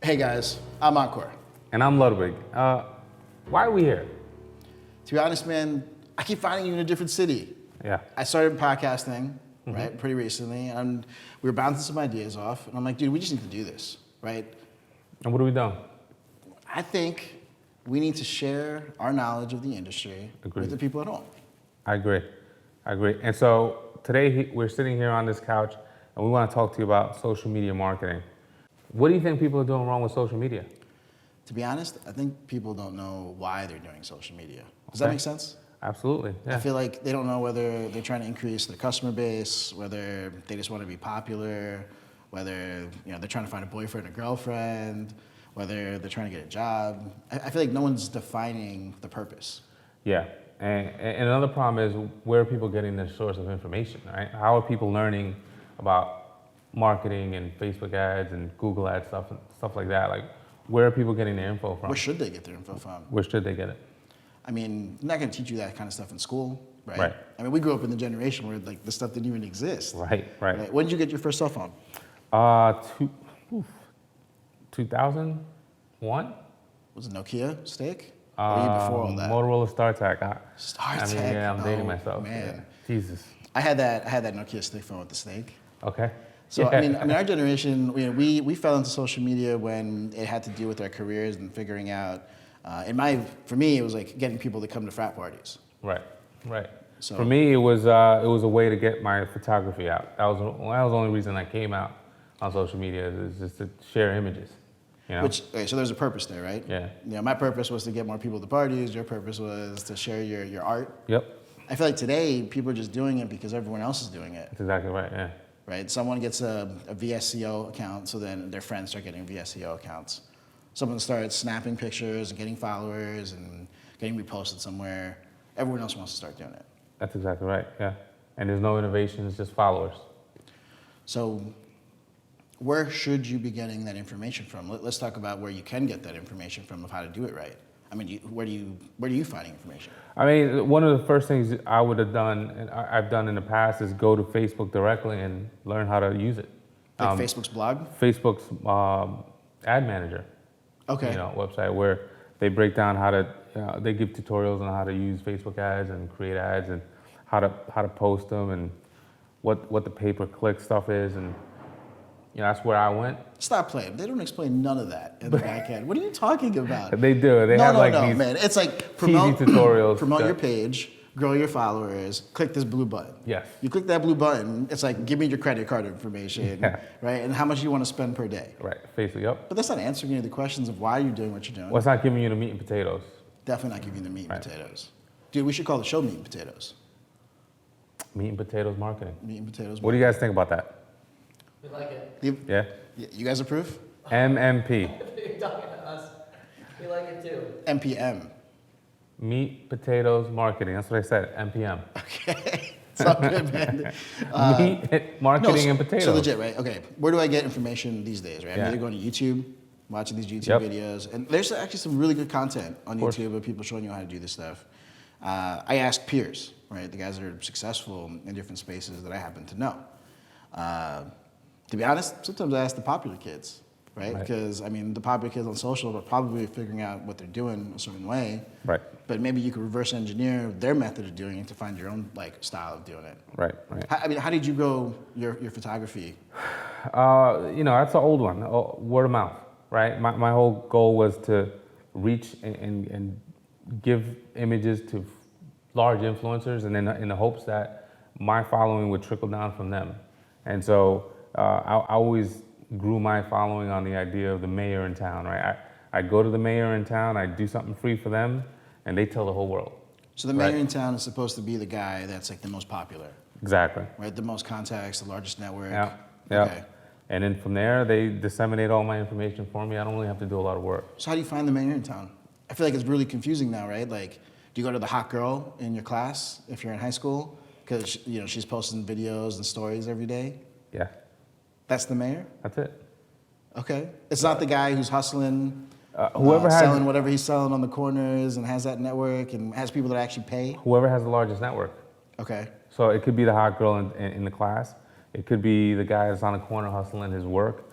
Hey guys, I'm Ankur. And I'm Ludwig. Why are we here? To be honest, man, I keep finding you in a different city. Yeah. I started podcasting, right, pretty recently, and we were bouncing some ideas off, and I'm like, dude, we just need to do this, right? And what are we doing? I think we need to share our knowledge of the industry with the people at home. I agree. And so today we're sitting here on this couch and we want to talk to you about social media marketing. What do you think people are doing wrong with social media? To be honest, I think people don't know why they're doing social media. Does that make sense? Absolutely. Yeah. I feel like they don't know whether they're trying to increase their customer base, whether they just want to be popular, whether they're trying to find a boyfriend or girlfriend, whether they're trying to get a job. I feel like no one's defining the purpose. Yeah. And another problem is, where are people getting their source of information, right? How are people learning about marketing and Facebook ads and Google ads stuff like that? Like, where are people getting their info from? Where should they get their info from? Where should they get it? I mean, I'm not going to teach you that kind of stuff in school, right? Right. I mean, we grew up in the generation where like this stuff didn't even exist. Right. When did you get your first cell phone? 2001? Was it Nokia stick? Or were you before all that? Motorola StarTAC. StarTAC. Yeah, I'm dating myself. Man. Yeah. Jesus. I had that Nokia stick phone with the snake. Okay. So Yeah. I mean, our generation, we fell into social media when it had to do with our careers and figuring out. For me, it was like getting people to come to frat parties. Right. So For me, it was a way to get my photography out. That was the only reason I came out on social media, is just to share images. So there's a purpose there, right? Yeah. My purpose was to get more people to parties. Your purpose was to share your art. Yep. I feel like today people are just doing it because everyone else is doing it. That's exactly right. Yeah. Right? Someone gets a VSCO account, so then their friends start getting VSCO accounts. Someone starts snapping pictures and getting followers and getting reposted somewhere. Everyone else wants to start doing it. That's exactly right. Yeah. And there's no innovation, it's just followers. So where should you be getting that information from? Let's talk about where you can get that information from of how to do it right. I mean, where are you finding information? I mean, one of the first things I would have done, and I've done in the past, is go to Facebook directly and learn how to use it. Like Facebook's blog? Facebook's ad manager. Okay. Website where they break down how to, they give tutorials on how to use Facebook ads and create ads and how to post them and what the pay-per-click stuff is, and that's where I went. Stop playing. They don't explain none of that in the back end. What are you talking about? They do. They have these man. It's like promote tutorials. Promote your page, grow your followers, click this blue button. Yes. You click that blue button, it's like, give me your credit card information, right? And how much you want to spend per day. Right, Facebook, yep. But that's not answering any of the questions of why you're doing what you're doing. Well, it's not giving you the meat and potatoes. Definitely not giving you the meat and potatoes. Dude, we should call the show Meat and Potatoes. Meat and potatoes marketing. Meat and Potatoes. What do you guys think about that? We like it. Yeah? You guys approve? MMP. You're talking to us. We like it too. MPM. Meat, potatoes, marketing. That's what I said, MPM. Okay. It's all good, man. Meat, marketing, and potatoes. So legit, right? Okay. Where do I get information these days, right? I'm Yeah. either going to YouTube, watching these YouTube videos, and there's actually some really good content on YouTube of people showing you how to do this stuff. I ask peers, right? The guys that are successful in different spaces that I happen to know. To be honest, sometimes I ask the popular kids, right? Because, I mean, the popular kids on social are probably figuring out what they're doing a certain way. Right. But maybe you could reverse engineer their method of doing it to find your own style of doing it. Right. How did you grow your photography? That's an old one. Word of mouth, right? My whole goal was to reach and give images to large influencers, and then in the hopes that my following would trickle down from them. And so I always grew my following on the idea of the mayor in town, right? I go to the mayor in town, I do something free for them, and they tell the whole world. So the mayor in town is supposed to be the guy that's like the most popular. Exactly. Right, the most contacts, the largest network. Yeah. Okay. And then from there, they disseminate all my information for me. I don't really have to do a lot of work. So how do you find the mayor in town? I feel like it's really confusing now, right? Like, do you go to the hot girl in your class if you're in high school? Because, she's posting videos and stories every day? Yeah. That's the mayor? That's it. Okay. It's not the guy who's hustling, Whoever has selling whatever he's selling on the corners and has that network and has people that actually pay? whoever has the largest network. Okay. So it could be the hot girl in the class. It could be the guy that's on the corner hustling his work.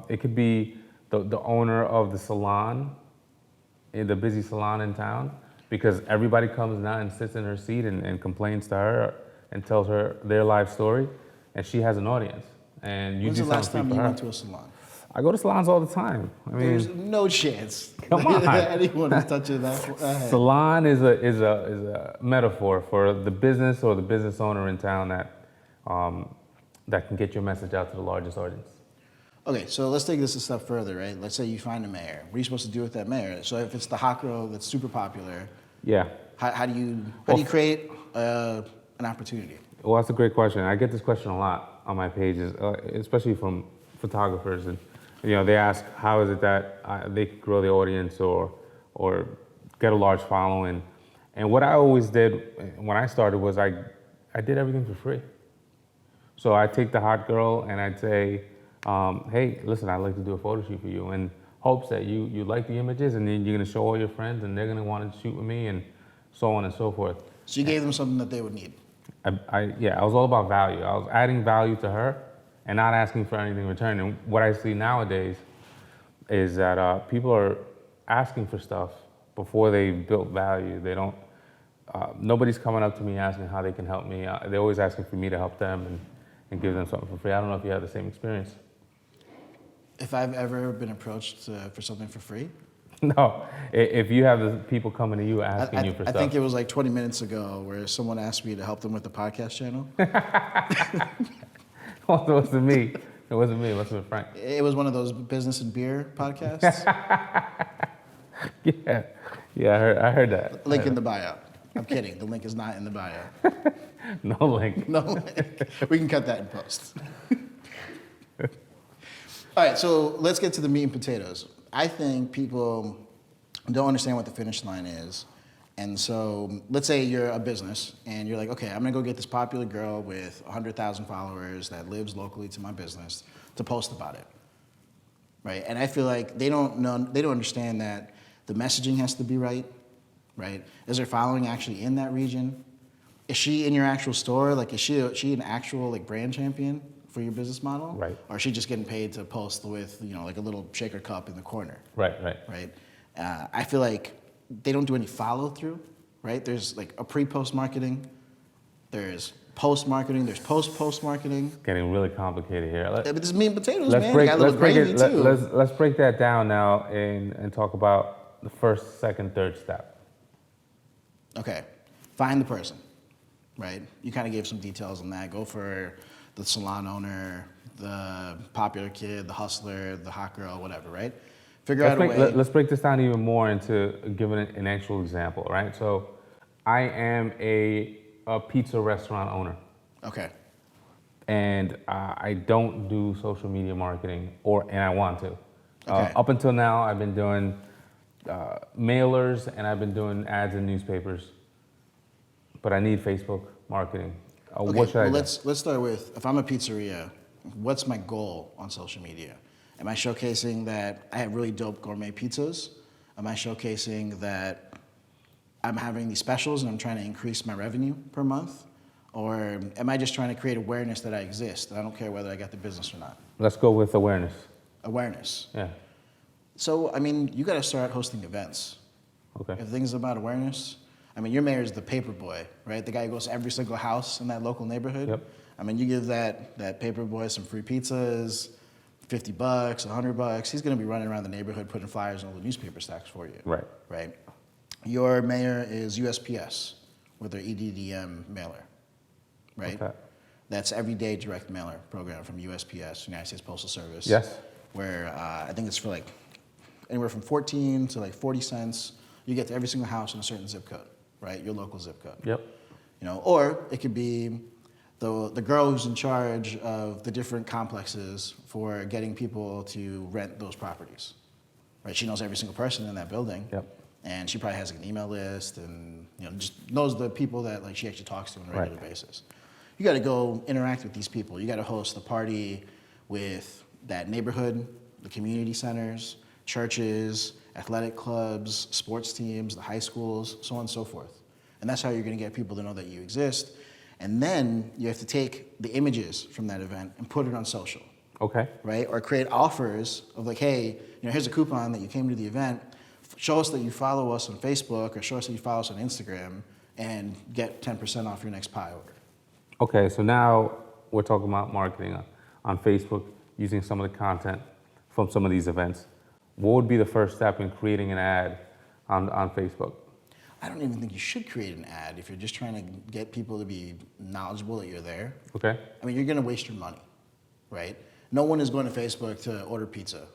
It could be the owner of the salon, in the busy salon in town, because everybody comes now and sits in her seat and complains to her and tells her their life story, and she has an audience. And you When's do the last something time for you her. went to a salon? I go to salons all the time. I mean, There's no chance. Come on. Anyone is touching that head. salon is a metaphor for the business or the business owner in town that can get your message out to the largest audience. Okay, so let's take this a step further, right? Let's say you find a mayor. What are you supposed to do with that mayor? So if it's the hot girl that's super popular, Yeah. how do you create an opportunity? Well, that's a great question. I get this question a lot on my pages, especially from photographers, and they ask how is it that they could grow the audience or get a large following. And what I always did when I started was I did everything for free. So I take the hot girl and I'd say, hey, listen, I'd like to do a photo shoot for you, in hopes that you like the images, and then you're gonna show all your friends, and they're gonna want to shoot with me, and so on and so forth. So you gave them something that they would need. I was all about value. I was adding value to her and not asking for anything in return. And what I see nowadays is that people are asking for stuff before they built value. They don't. Nobody's coming up to me asking how they can help me. They're always asking for me to help them and give them something for free. I don't know if you have the same experience. If I've ever been approached for something for free? No, if you have the people coming to you asking you for stuff. I think it was like 20 minutes ago where someone asked me to help them with the podcast channel. It wasn't me. It wasn't me. It must have been Frank. It was one of those business and beer podcasts. Yeah, I heard that. Link in the bio. I'm kidding. The link is not in the bio. No link. No link. We can cut that in post. All right, so let's get to the meat and potatoes. I think people don't understand what the finish line is. And so let's say you're a business and you're like, okay, I'm gonna go get this popular girl with 100,000 followers that lives locally to my business to post about it, right? And I feel like they don't understand that the messaging has to be right? Is her following actually in that region? Is she in your actual store? Like, is she an actual like brand champion for your business model? Right. Or is she just getting paid to post with, like a little shaker cup in the corner? Right. I feel like they don't do any follow through, right? There's like a pre-post marketing, there's post marketing, there's post marketing. It's getting really complicated here. But this is meat and potatoes, man. Got a little gravy too. Let's break that down now and talk about the first, second, third step. Okay, find the person, right? You kind of gave some details on that. Go for the salon owner, the popular kid, the hustler, the hot girl, whatever, right? Figure out a way. Let's break this down even more into giving an actual example, right? So I am a pizza restaurant owner. Okay. And I don't do social media marketing, and I want to. Okay. Up until now, I've been doing mailers and I've been doing ads in newspapers, but I need Facebook marketing. Okay, What should I do? let's start with, if I'm a pizzeria, what's my goal on social media? Am I showcasing that I have really dope gourmet pizzas? Am I showcasing that I'm having these specials and I'm trying to increase my revenue per month? Or am I just trying to create awareness that I exist? I don't care whether I got the business or not. Let's go with awareness. Awareness. Yeah. So, I mean, you got to start hosting events. Okay. If things about awareness, I mean, your mayor is the paper boy, right? The guy who goes to every single house in that local neighborhood. Yep. I mean, you give that paper boy some free pizzas, $50, $100. He's going to be running around the neighborhood putting flyers on all the newspaper stacks for you. Right. Right. Your mayor is USPS with their EDDM mailer, right? Okay. That's everyday direct mailer program from USPS, United States Postal Service. Yes. Where I think it's for like anywhere from 14 to like 40 cents. You get to every single house in a certain zip code, right? Your local zip code. Yep. Or it could be the girl who's in charge of the different complexes for getting people to rent those properties, right? She knows every single person in that building. Yep. And she probably has like an email list and just knows the people that like she actually talks to on a regular basis. You got to go interact with these people. You got to host a party with that neighborhood, the community centers, churches, athletic clubs, sports teams, the high schools, so on and so forth. And that's how you're going to get people to know that you exist. And then you have to take the images from that event and put it on social. Okay. right? Or create offers of like, hey, here's a coupon that you came to the event. Show us that you follow us on Facebook or show us that you follow us on Instagram and get 10% off your next pie order. Okay, so now we're talking about marketing on Facebook, using some of the content from some of these events. What would be the first step in creating an ad on Facebook? I don't even think you should create an ad if you're just trying to get people to be knowledgeable that you're there. Okay. I mean, you're going to waste your money, right? No one is going to Facebook to order pizza.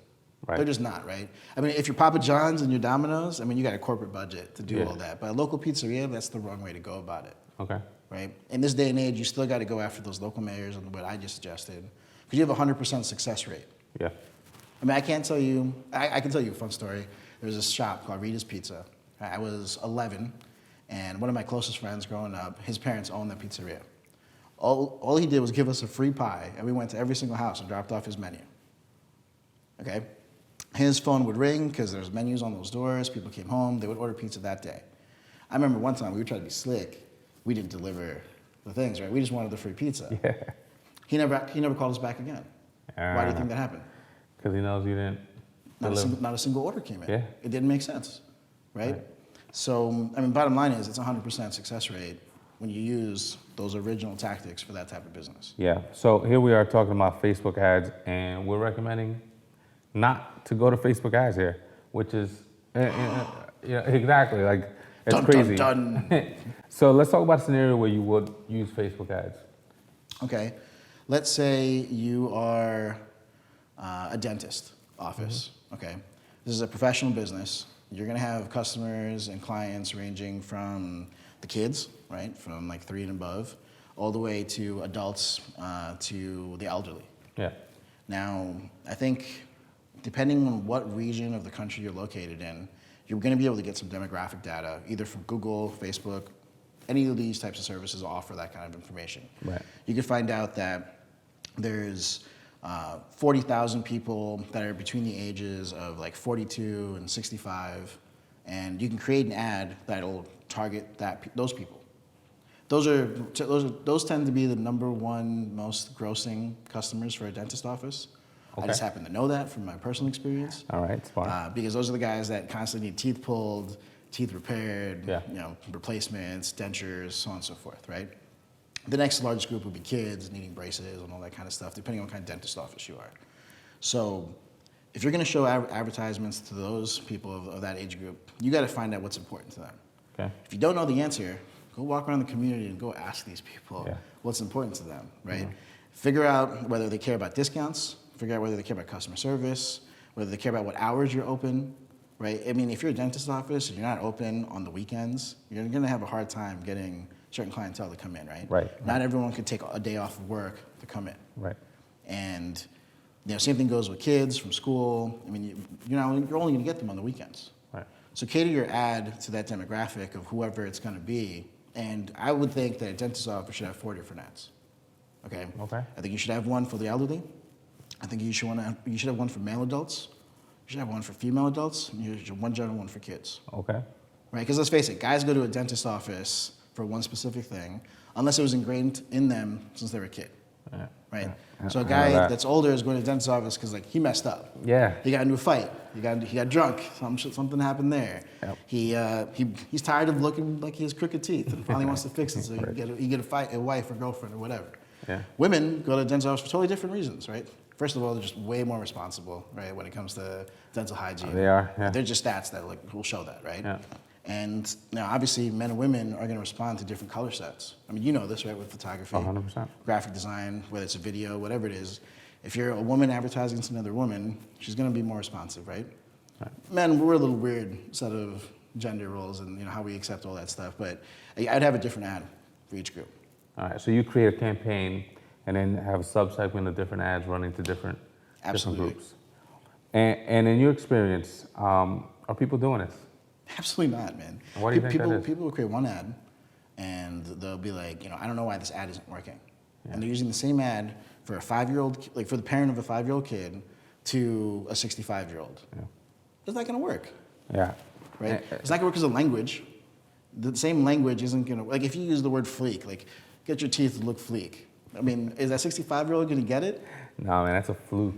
Right. They're just not, right? I mean, if you're Papa John's and you're Domino's, I mean, you got a corporate budget to do Yeah. all that. But a local pizzeria, that's the wrong way to go about it, Okay. right? In this day and age, you still got to go after those local mayors and what I just suggested, because you have a 100% success rate. Yeah. I mean, I can't tell you, I can tell you a fun story. There was this shop called Rita's Pizza. I was 11, and one of my closest friends growing up, his parents owned that pizzeria. All he did was give us a free pie, and we went to every single house and dropped off his menu. Okay? His phone would ring because there's menus on those doors. People came home, they would order pizza that day. I remember one time we would try to be slick. We didn't deliver the things, right? We just wanted the free pizza. Yeah. He never called us back again. Why do you think that happened? Because he knows you didn't deliver. Not a single order came in. Yeah. It didn't make sense, right? So, I mean, bottom line is it's a 100% success rate when you use those original tactics for that type of business. Yeah. So here we are talking about Facebook ads, and we're recommending not to go to Facebook ads here, which is yeah, exactly like it's Dun, crazy. dun, dun. So let's talk about a scenario where you would use Facebook ads. Okay, let's say you are a dentist office. Okay, this is a professional business. You're gonna have customers and clients ranging from the kids, right, from like 3 and above, all the way to adults, to the elderly. Yeah. Now, I think depending on what region of the country you're located in, you're going to be able to get some demographic data, either from Google, Facebook, any of these types of services offer that kind of information. Right. You can find out that there's 40,000 people that are between the ages of like 42 and 65, and you can create an ad that'll target those people. Those tend to be the #1 most grossing customers for a dentist office. Okay. I just happen to know that from my personal experience. All right. Smart. Because those are the guys that constantly need teeth pulled, teeth repaired, Yeah. replacements, dentures, so on and so forth, right? The next largest group would be kids needing braces and all that kind of stuff, depending on what kind of dentist office you are. So if you're going to show advertisements to those people of that age group, you got to find out what's important to them. Okay. If you don't know the answer, go walk around the community and go ask these people Yeah. what's important to them, right? Figure out whether they care about discounts, figure out whether they care about customer service, whether they care about what hours you're open, right? I mean, if you're a dentist office and you're not open on the weekends, you're going to have a hard time getting certain clientele to come in, right? Right. Not everyone can take a day off of work to come in. Right. And same thing goes with kids from school. I mean, you're only going to get them on the weekends. Right. So cater your ad to that demographic of whoever it's going to be. And I would think that a dentist office should have 4 different ads. Okay. Okay. I think you should have one for the elderly. I think you should have one for male adults. You should have one for female adults. And you should have one general one for kids. Okay. Right? Because let's face it, guys go to a dentist office for one specific thing, unless it was ingrained in them since they were a kid. Yeah. Right? Yeah. So a I know guy that. that's older is going to the dentist office because like he messed up. Yeah. He got into a fight. He got drunk. Something happened there. Yep. He's tired of looking like he has crooked teeth and finally wants to fix it. So Right. you get a wife or girlfriend or whatever. Yeah. Women go to the dentist office for totally different reasons, right? First of all, they're just way more responsible, right, when it comes to dental hygiene. They are, yeah. They're just stats that will show that, right? Yeah. And now, obviously, men and women are going to respond to different color sets. I mean, you know this, right, with photography, 100%. graphic design, whether it's a video, whatever it is. If you're a woman advertising to another woman, she's going to be more responsive, right? Right. Men, we're a little weird set of gender roles and how we accept all that stuff. But I'd have a different ad for each group. All right. So you create a campaign and then have a subsegment of different ads running to different Absolutely. groups. And in your experience, are people doing this? Absolutely not, man. And why do you think that is? People will create one ad, and they'll be like, I don't know why this ad isn't working. Yeah. And they're using the same ad for a 5-year-old, like for the parent of a 5-year-old kid to a 65-year-old. Yeah. It's not going to work, Yeah. right? It's not going to work because of language. The same language isn't going to, like if you use the word fleek, like get your teeth to look fleek. I mean, is that 65-year-old going to get it? No, man, that's a fluke.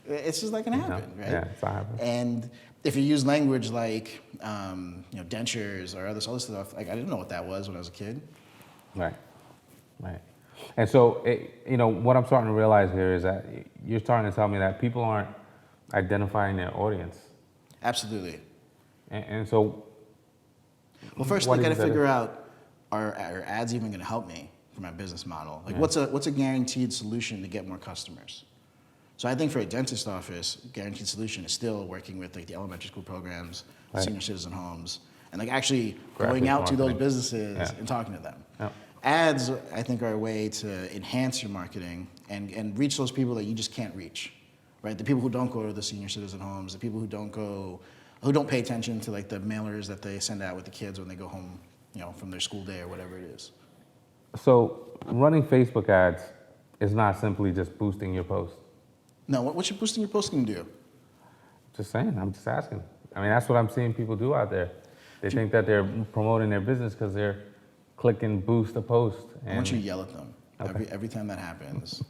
It's just not going to happen, right? Yeah, it's not happening. And if you use language like, dentures or other stuff, like I didn't know what that was when I was a kid. Right. And so, what I'm starting to realize here is that you're starting to tell me that people aren't identifying their audience. Absolutely. And so, well, first I got to figure out, are ads even going to help me for my business model? Like, what's a guaranteed solution to get more customers? So I think for a dentist office, guaranteed solution is still working with like the elementary school programs, senior citizen homes, and like actually going out to those businesses and talking to them. Yeah. Ads, I think, are a way to enhance your marketing and reach those people that you just can't reach, right? The people who don't go to the senior citizen homes, the people who don't pay attention to like the mailers that they send out with the kids when they go home, from their school day or whatever it is. So running Facebook ads is not simply just boosting your post. No, what's your boosting your post going to do? Just saying, I'm just asking. I mean, that's what I'm seeing people do out there. They think that they're promoting their business because they're clicking boost a post. I want you to yell at them every time that happens.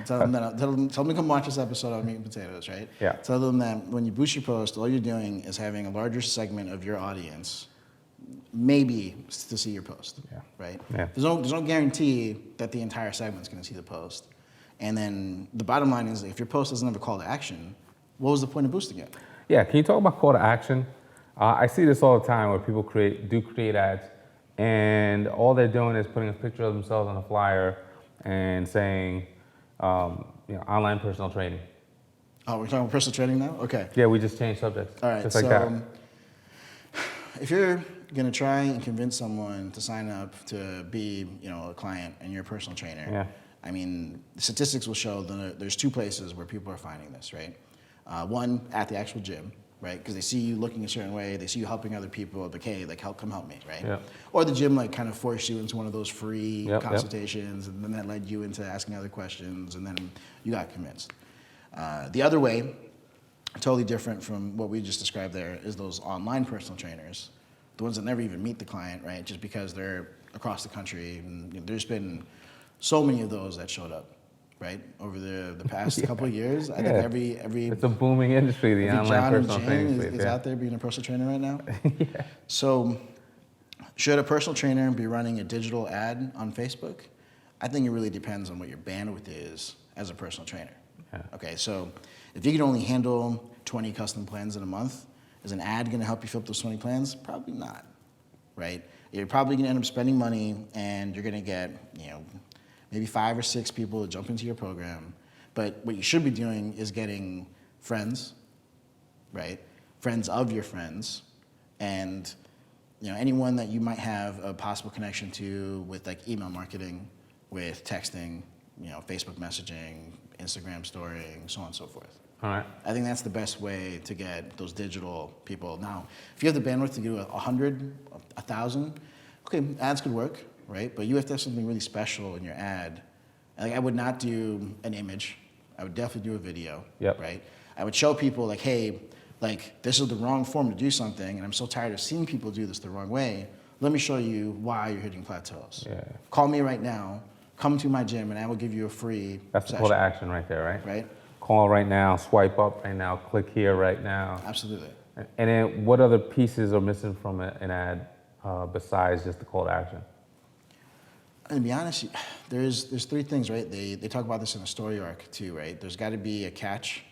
Tell them to come watch this episode of Meat and Potatoes, right? Yeah. Tell them that when you boost your post, all you're doing is having a larger segment of your audience, maybe to see your post, right? Yeah. There's no guarantee that the entire segment's going to see the post. And then the bottom line is, if your post doesn't have a call to action, what was the point of boosting it? Yeah, can you talk about call to action? I see this all the time where people create ads, and all they're doing is putting a picture of themselves on a flyer and saying, online personal training. Oh, we're talking about personal training now? Okay. Yeah, we just changed subjects. All right, just like that. If you're going to try and convince someone to sign up to be, a client and you're a personal trainer, I mean, the statistics will show that there's two places where people are finding this, right? One, at the actual gym, right? Because they see you looking a certain way, they see you helping other people, like, hey, like, come help me, right? Yeah. Or the gym, like, kind of forced you into one of those free consultations, and then that led you into asking other questions, and then you got convinced. The other way, totally different from what we just described there, is those online personal trainers, the ones that never even meet the client, right? Just because they're across the country, and there's been so many of those that showed up, right, over the past couple of years. I think every it's a booming industry, the online John personal and training Jane is out there being a personal trainer right now. Yeah. So should a personal trainer be running a digital ad on Facebook? I think it really depends on what your bandwidth is as a personal trainer. Yeah. Okay, so if you can only handle 20 custom plans in a month, is an ad going to help you fill up those 20 plans? Probably not, right? You're probably going to end up spending money, and you're going to get, maybe 5 or 6 people to jump into your program. But what you should be doing is getting friends, right? Friends of your friends, and anyone that you might have a possible connection to with like email marketing, with texting, Facebook messaging, Instagram storying, so on and so forth. All right. I think that's the best way to get those digital people. Now, if you have the bandwidth to do 100, 1,000, okay, ads could work, right? But you have to have something really special in your ad. Like, I would not do an image. I would definitely do a video, right? I would show people like, hey, like, this is the wrong form to do something, and I'm so tired of seeing people do this the wrong way. Let me show you why you're hitting plateaus. Yeah. Call me right now. Come to my gym, and I will give you a free That's the session. call to action right there, right? Right? Call right now, swipe up right now, click here right now. Absolutely. And then what other pieces are missing from an ad besides just the call to action? And to be honest, there's 3 things, right? They talk about this in the story arc too, right? There's got to be a catch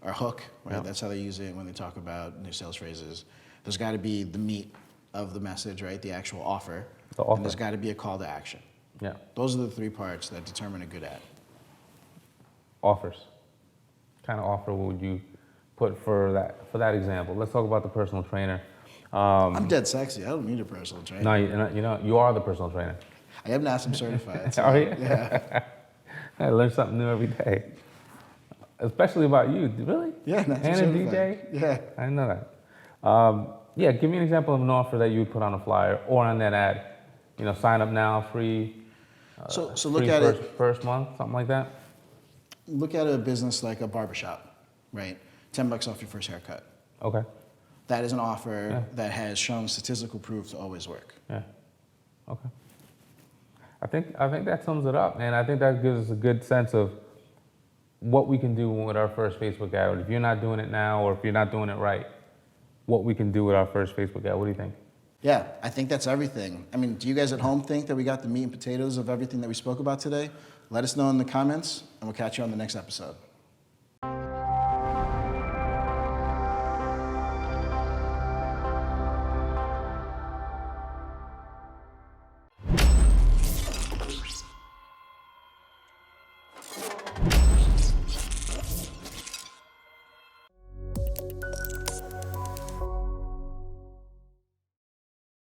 or hook, right? That's how they use it when they talk about new sales phrases. There's got to be the meat of the message, right? The actual offer. And there's got to be a call to action. Yeah. Those are the 3 parts that determine a good ad. Offers. What kind of offer would you put for that example? Let's talk about the personal trainer. I'm dead sexy. I don't need a personal trainer. No, you are the personal trainer. I am NASM certified. So, Are you? Yeah. I learn something new every day. Especially about you. Really? Yeah, NASM And a certified. DJ? Yeah. I didn't know that. Give me an example of an offer that you would put on a flyer or on that ad. Sign up now, free. So look free at first month, something like that. Look at a business like a barbershop, right? $10 off your first haircut. Okay. That is an offer that has shown statistical proof to always work. Yeah. Okay. I think that sums it up, man. I think that gives us a good sense of what we can do with our first Facebook ad. If you're not doing it now, or if you're not doing it right, what we can do with our first Facebook ad. What do you think? Yeah, I think that's everything. I mean, do you guys at home think that we got the meat and potatoes of everything that we spoke about today? Let us know in the comments, and we'll catch you on the next episode.